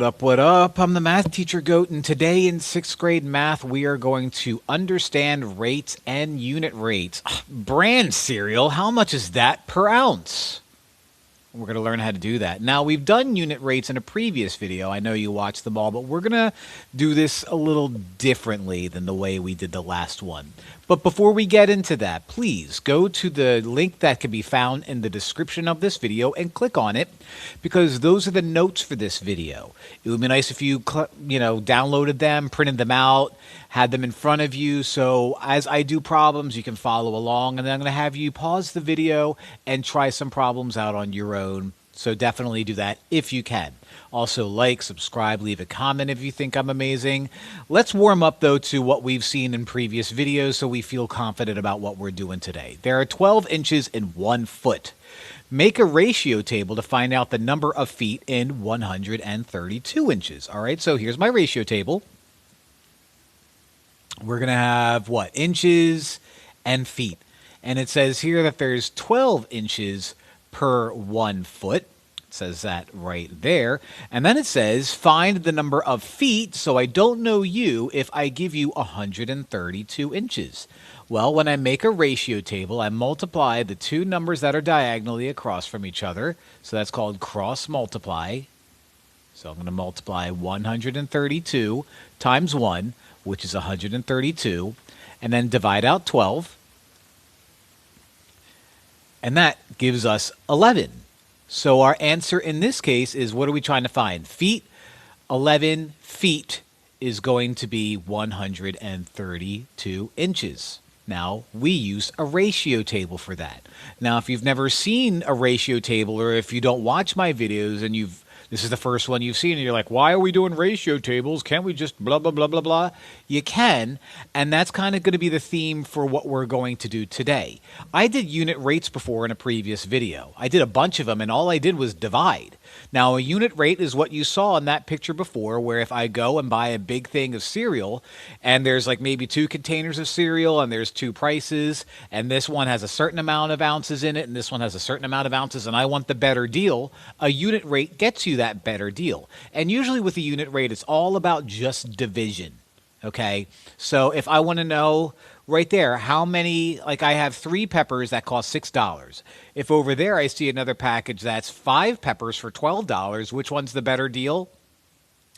What up, what up? I'm the math teacher Goat, and today in 6th grade math, we are going to understand rates and unit rates. Brand cereal, how much is that per ounce? We're going to learn how to do that. Now, we've done unit rates in a previous video. I know you watched them all, but we're going to do this a little differently than the way we did the last one. But before we get into that, please go to the link that can be found in the description of this video and click on it, because those are the notes for this video. It would be nice if you, downloaded them, printed them out, had them in front of you, so as I do problems, you can follow along, and then I'm going to have you pause the video and try some problems out on your own. So definitely do that if you can. Also, like, subscribe, leave a comment if you think I'm amazing. Let's warm up, though, to what we've seen in previous videos so we feel confident about what we're doing today. There are 12 inches in 1 foot. Make a ratio table to find out the number of feet in 132 inches. All right, so here's my ratio table. We're going to have, what, inches and feet. And it says here that there's 12 inches per 1 foot. It says that right there. And then it says, find the number of feet, so I don't know you if I give you 132 inches. Well, when I make a ratio table, I multiply the two numbers that are diagonally across from each other. So that's called cross multiply. So I'm going to multiply 132 times 1, which is 132, and then divide out 12. And that gives us 11. So our answer in this case is, what are we trying to find? Feet. 11 feet is going to be 132 inches. Now, we use a ratio table for that. Now, if you've never seen a ratio table, or if you don't watch my videos and this is the first one you've seen, and you're like, why are we doing ratio tables? Can't we just blah, blah, blah, blah, blah? You can, and that's kind of going to be the theme for what we're going to do today. I did unit rates before in a previous video. I did a bunch of them, and all I did was divide. Now, a unit rate is what you saw in that picture before, where if I go and buy a big thing of cereal, and there's like maybe 2 containers of cereal, and there's 2 prices, and this one has a certain amount of ounces in it, and this one has a certain amount of ounces, and I want the better deal, a unit rate gets you that better deal. And usually with a unit rate, it's all about just division. Okay, so if I want to know right there how many, like I have 3 peppers that cost $6. If over there I see another package that's 5 peppers for $12, which one's the better deal?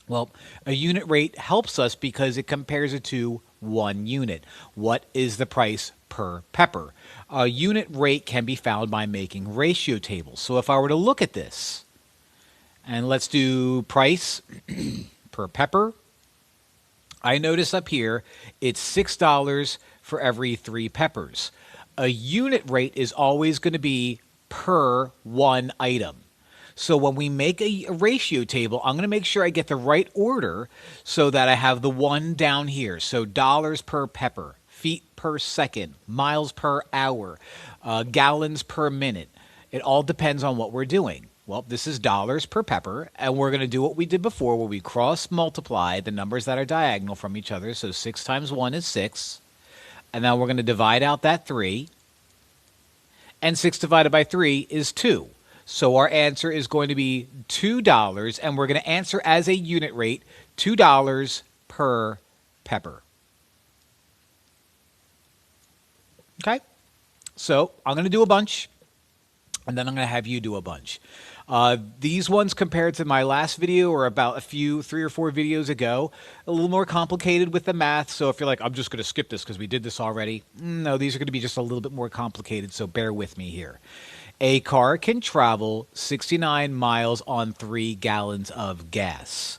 Well, a unit rate helps us because it compares it to 1 unit. What is the price per pepper? A unit rate can be found by making ratio tables. So if I were to look at this, and let's do price per pepper, I notice up here it's $6 for every 3 peppers. A unit rate is always going to be per 1 item. So when we make a ratio table, I'm going to make sure I get the right order so that I have the 1 down here. So dollars per pepper, feet per second, miles per hour, gallons per minute. It all depends on what we're doing. Well, this is dollars per pepper, and we're going to do what we did before, where we cross multiply the numbers that are diagonal from each other. So 6 times 1 is 6. And now we're going to divide out that 3. And 6 divided by 3 is 2. So our answer is going to be $2, and we're going to answer as a unit rate, $2 per pepper. Okay? So I'm going to do a bunch, and then I'm going to have you do a bunch. These ones compared to my last video, or about 3 or 4 videos ago, a little more complicated with the math. So if you're like, I'm just going to skip this because we did this already. No, these are going to be just a little bit more complicated, so bear with me here. A car can travel 69 miles on 3 gallons of gas.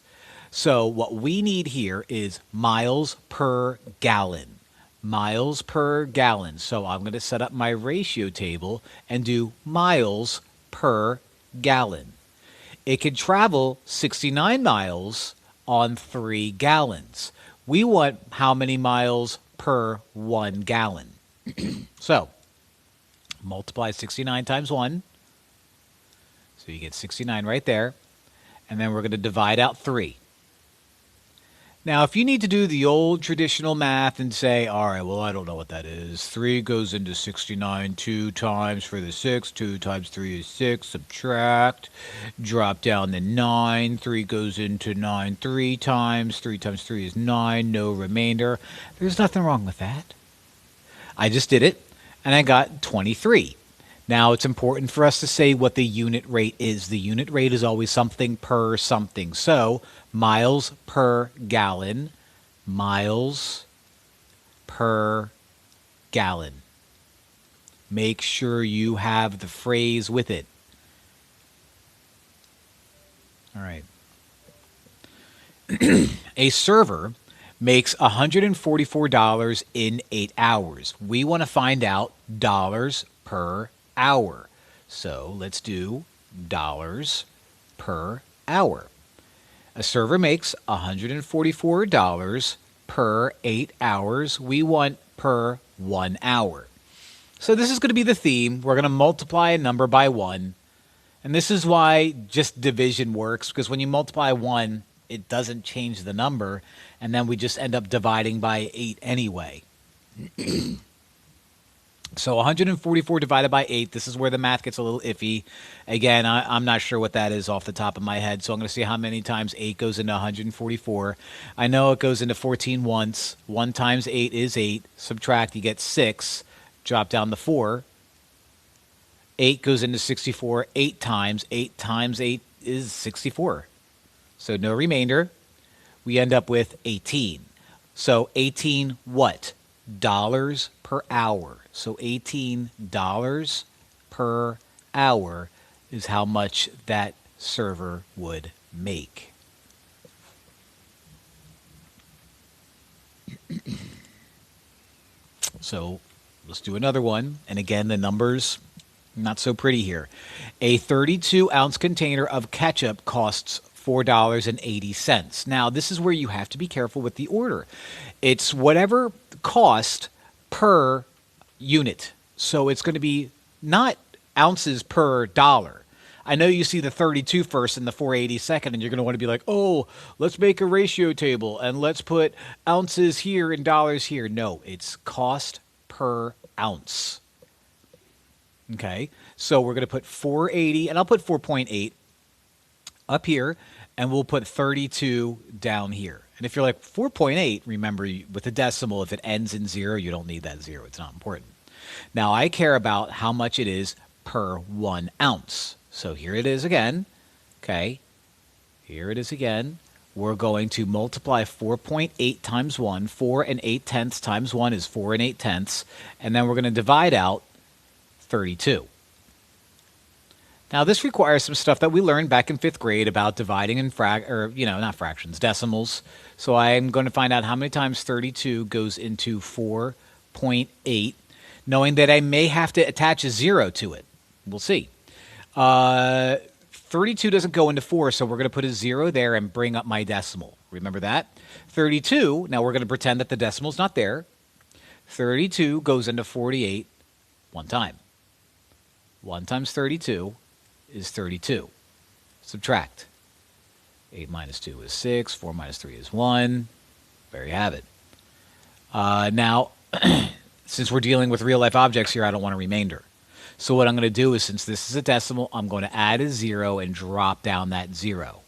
So what we need here is miles per gallon. Miles per gallon. So I'm going to set up my ratio table and do miles per gallon. It can travel 69 miles on 3 gallons. We want how many miles per 1 gallon. So multiply 69 times 1. So you get 69 right there. And then we're going to divide out 3. Now, if you need to do the old traditional math and say, all right, well, I don't know what that is. 3 goes into 69 2 times for the 6. 2 times 3 is 6. Subtract. Drop down to 9. 3 goes into 9 3 times. 3 times 3 is 9. No remainder. There's nothing wrong with that. I just did it, and I got 23. Now, it's important for us to say what the unit rate is. The unit rate is always something per something. So, miles per gallon, miles per gallon. Make sure you have the phrase with it. All right. A server makes $144 in 8 hours. We want to find out dollars per hour. So let's do dollars per hour. A server makes $144 per 8 hours. We want per 1 hour. So this is going to be the theme. We're going to multiply a number by 1. And this is why just division works, because when you multiply 1, it doesn't change the number, and then we just end up dividing by 8 anyway. So 144 divided by 8, this is where the math gets a little iffy. Again, I'm not sure what that is off the top of my head, so I'm going to see how many times 8 goes into 144. I know it goes into 14 once. 1 times 8 is 8. Subtract, you get 6. Drop down to 4. 8 goes into 64 8 times. 8 times 8 is 64. So no remainder. We end up with 18. So 18 what? Dollars per hour. So $18 per hour is how much that server would make. So let's do another one. And again, the numbers, not so pretty here. A 32-ounce container of ketchup costs $4.80. Now, this is where you have to be careful with the order. It's whatever cost per unit. So it's going to be not ounces per dollar. I know you see the 32 first and the 480 second, and you're going to want to be like, oh, let's make a ratio table and let's put ounces here and dollars here. No, it's cost per ounce. Okay, so we're going to put 480, and I'll put 4.8 up here, and we'll put 32 down here. And if you're like 4.8, remember with a decimal, if it ends in 0, you don't need that 0. It's not important. Now, I care about how much it is per 1 ounce. So here it is again. Okay, here it is again. We're going to multiply 4.8 times 1. 4 and 8 tenths times 1 is 4 and 8 tenths. And then we're going to divide out 32. Now, this requires some stuff that we learned back in 5th grade about dividing and not fractions, decimals. So I'm going to find out how many times 32 goes into 4.8, knowing that I may have to attach a 0 to it. We'll see. 32 doesn't go into 4, so we're going to put a 0 there and bring up my decimal. Remember that? 32, now we're going to pretend that the decimal's not there. 32 goes into 48 one time. 1 times 32 is 32. Subtract. 8 minus 2 is 6. 4 minus 3 is 1. There you have it. Now, since we're dealing with real-life objects here, I don't want a remainder. So what I'm going to do is, since this is a decimal, I'm going to add a 0 and drop down that 0.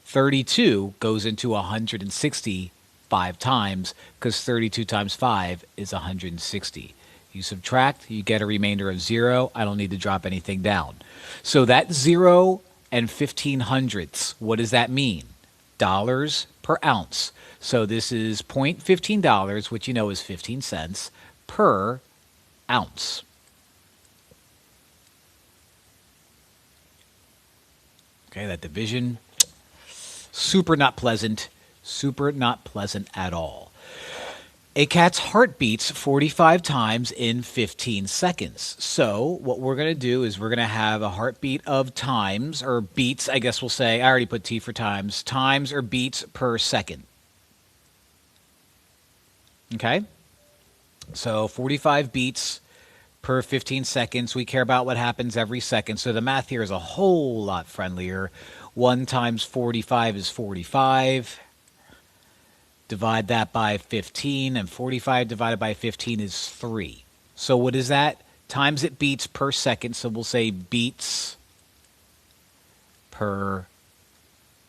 32 goes into 160 5 times, because 32 times 5 is 160. You subtract, you get a remainder of 0. I don't need to drop anything down. So that 0 and 15 hundredths, what does that mean? Dollars per ounce. So this is $0.15, which you know is 15 cents, per ounce. Okay, that division, super not pleasant at all. A cat's heart beats 45 times in 15 seconds. So what we're going to do is we're going to have a heartbeat of times, or beats, I guess we'll say. I already put T for times. Times or beats per second. Okay? So 45 beats per 15 seconds. We care about what happens every second. So the math here is a whole lot friendlier. 1 times 45 is 45. Divide that by 15, and 45 divided by 15 is 3. So what is that? Times it beats per second, so we'll say beats per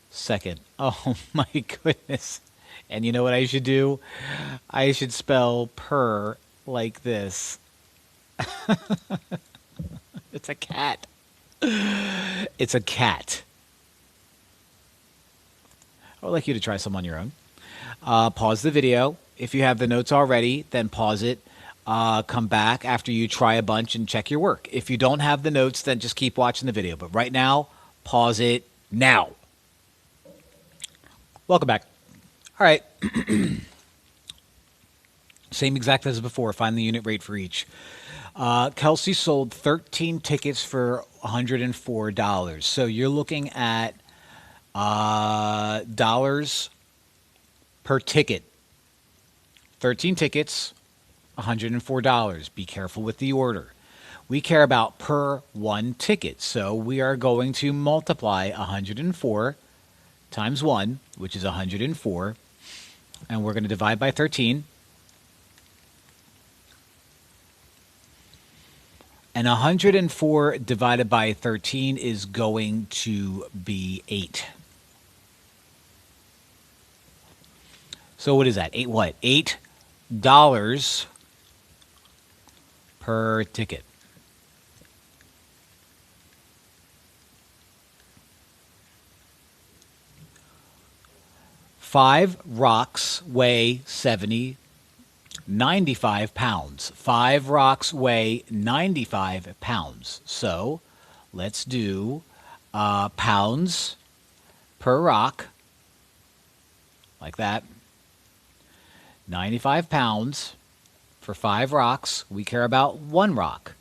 second. Oh my goodness. And you know what I should do? I should spell per like this. It's a cat. It's a cat. I would like you to try some on your own. Pause the video. If you have the notes already, then pause it. Come back after you try a bunch and check your work. If you don't have the notes, then just keep watching the video. But right now, pause it now. Welcome back. All right. Same exact as before. Find the unit rate for each. Kelsey sold 13 tickets for $104. So you're looking at dollars per ticket. 13 tickets, $104. Be careful with the order. We care about per one ticket. So we are going to multiply 104 times 1, which is 104. And we're going to divide by 13. And 104 divided by 13 is going to be 8. So what is that? 8 what? $8 per ticket. Five rocks weigh 95 pounds. 5 rocks weigh 95 pounds. So let's do pounds per rock, like that. 95 pounds for 5 rocks. We care about 1 rock.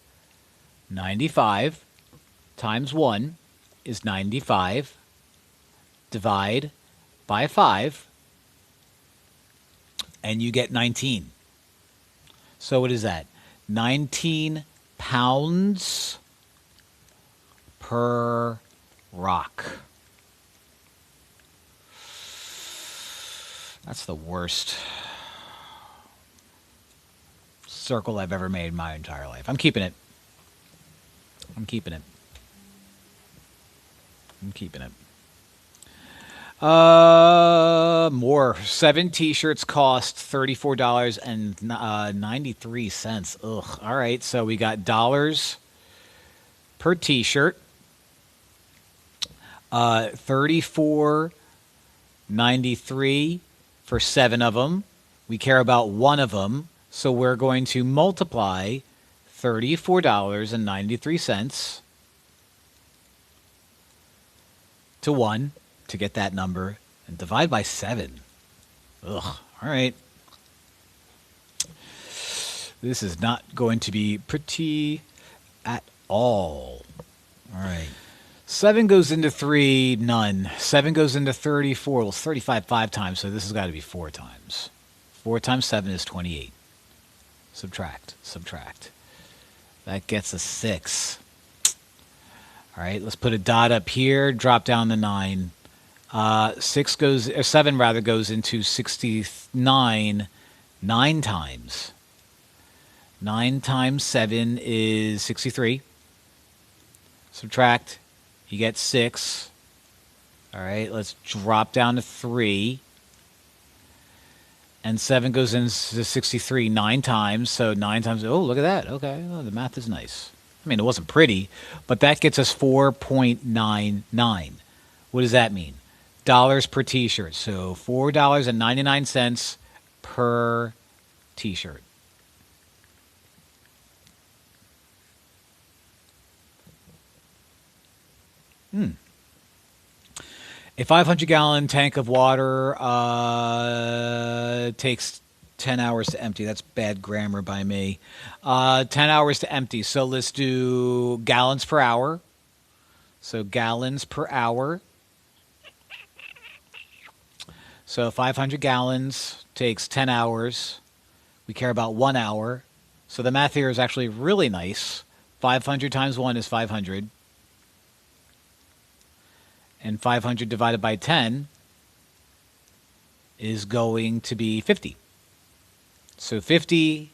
95 times 1 is 95. Divide by 5, and you get 19. So what is that? 19 pounds per rock. That's the worst circle I've ever made in my entire life. I'm keeping it. I'm keeping it. I'm keeping it. More. 7 t-shirts cost $34.93. Ugh. All right. So we got dollars per t-shirt. $34.93 for 7 of them. We care about 1 of them. So we're going to multiply $34.93 to 1 to get that number and divide by 7. Ugh. All right. This is not going to be pretty at all. All right. 7 goes into 3, none. 7 goes into 34. Well, it's 35 5 times, so this has got to be 4 times. 4 times 7 is 28. Subtract, subtract. That gets us 6. All right, let's put a dot up here, drop down the 9. 7 rather goes into 69 9 times. 9 times 7 is 63. Subtract, you get 6. All right, let's drop down to 3. And 7 goes into 63 9 times. So 9 times, oh, look at that. Okay, oh, the math is nice. I mean, it wasn't pretty, but that gets us 4.99. What does that mean? Dollars per t-shirt. So $4.99 per t-shirt. A 500-gallon tank of water takes 10 hours to empty. That's bad grammar by me. 10 hours to empty. So let's do gallons per hour. So gallons per hour. So 500 gallons takes 10 hours. We care about 1 hour. So the math here is actually really nice. 500 times 1 is 500. And 500 divided by 10 is going to be 50. So 50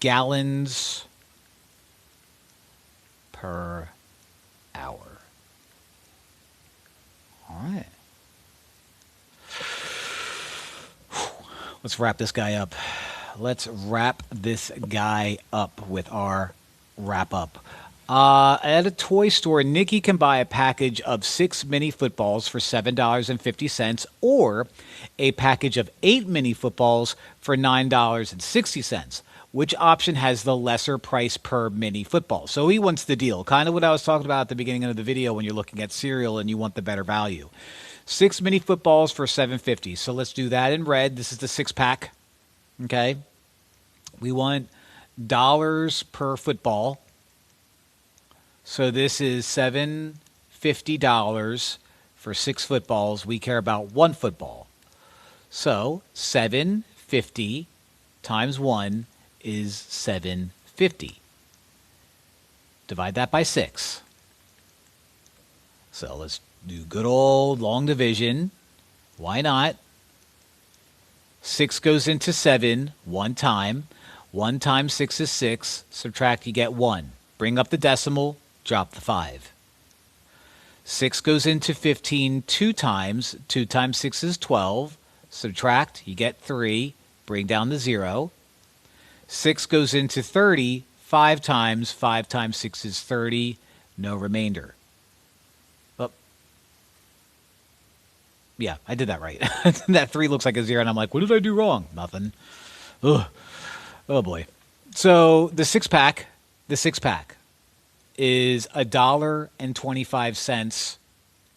gallons per hour. All right. Let's wrap this guy up. Let's wrap this guy up with our wrap up. At a toy store, Nikki can buy a package of 6 mini footballs for $7.50 or a package of 8 mini footballs for $9.60. Which option has the lesser price per mini football? So he wants the deal. Kind of what I was talking about at the beginning of the video when you're looking at cereal and you want the better value. 6 mini footballs for $7.50. So let's do that in red. This is the 6-pack. Okay. We want dollars per football. So this is $7.50 for 6 footballs. We care about 1 football. So $7.50 times 1 is $7.50. Divide that by 6. So let's do good old long division. Why not? 6 goes into 7 one time. 1 times 6 is 6. Subtract, you get 1. Bring up the decimal, drop the 5. 6 goes into 15 2 times. 2 times 6 is 12. Subtract, you get 3. Bring down the 0. 6 goes into 30 5 times. 5 times 6 is 30. No remainder. Well, yeah, I did that right. That 3 looks like a 0, and I'm like, what did I do wrong? Nothing. Ugh. Oh, boy. So the 6-pack is $1.25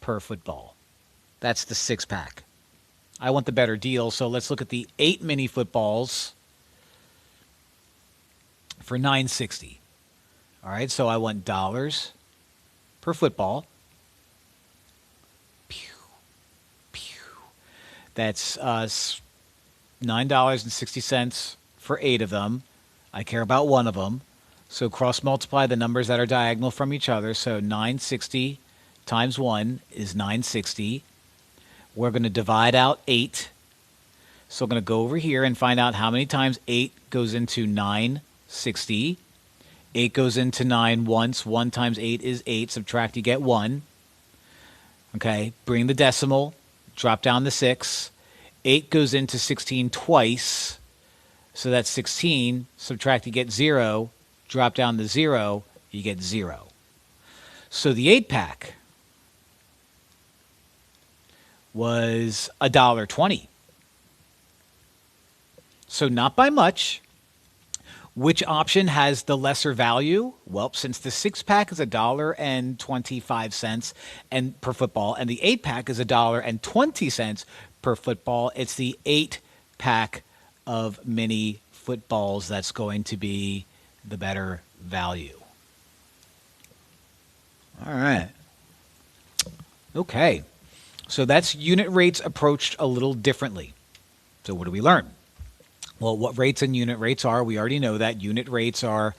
per football. That's the 6-pack. I want the better deal, so let's look at the 8 mini footballs for $9.60. All right, so I want dollars per football. Pew, pew. That's $9.60 for 8 of them. I care about 1 of them. So cross multiply the numbers that are diagonal from each other. So 960 times 1 is 960. We're going to divide out 8. So I'm going to go over here and find out how many times 8 goes into 960. 8 goes into 9 once. 1 times 8 is 8. Subtract, you get 1. Okay, bring the decimal. Drop down the 6. 8 goes into 16 twice. So that's 16. Subtract, you get 0. Drop down the 0, you get 0. So the 8-pack was $1.20. So not by much. Which option has the lesser value? Well, since the 6-pack is $1.25 and per football, and the 8-pack is $1.20 per football, it's the 8-pack of mini footballs that's going to be the better value. All right. Okay. So that's unit rates approached a little differently. So what do we learn? Well, what rates and unit rates are, we already know that. Unit rates are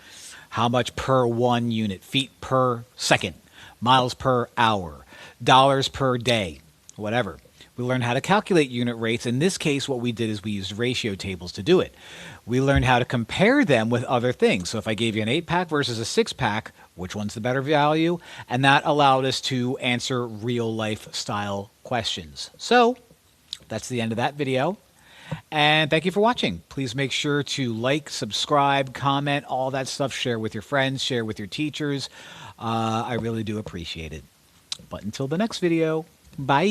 how much per 1 unit, feet per second, miles per hour, dollars per day, whatever. We learned how to calculate unit rates. In this case, what we did is we used ratio tables to do it. We learned how to compare them with other things. So if I gave you an 8-pack versus a 6-pack, which one's the better value? And that allowed us to answer real life style questions. So that's the end of that video. And thank you for watching. Please make sure to like, subscribe, comment, all that stuff. Share with your friends, share with your teachers. I really do appreciate it. But until the next video, bye.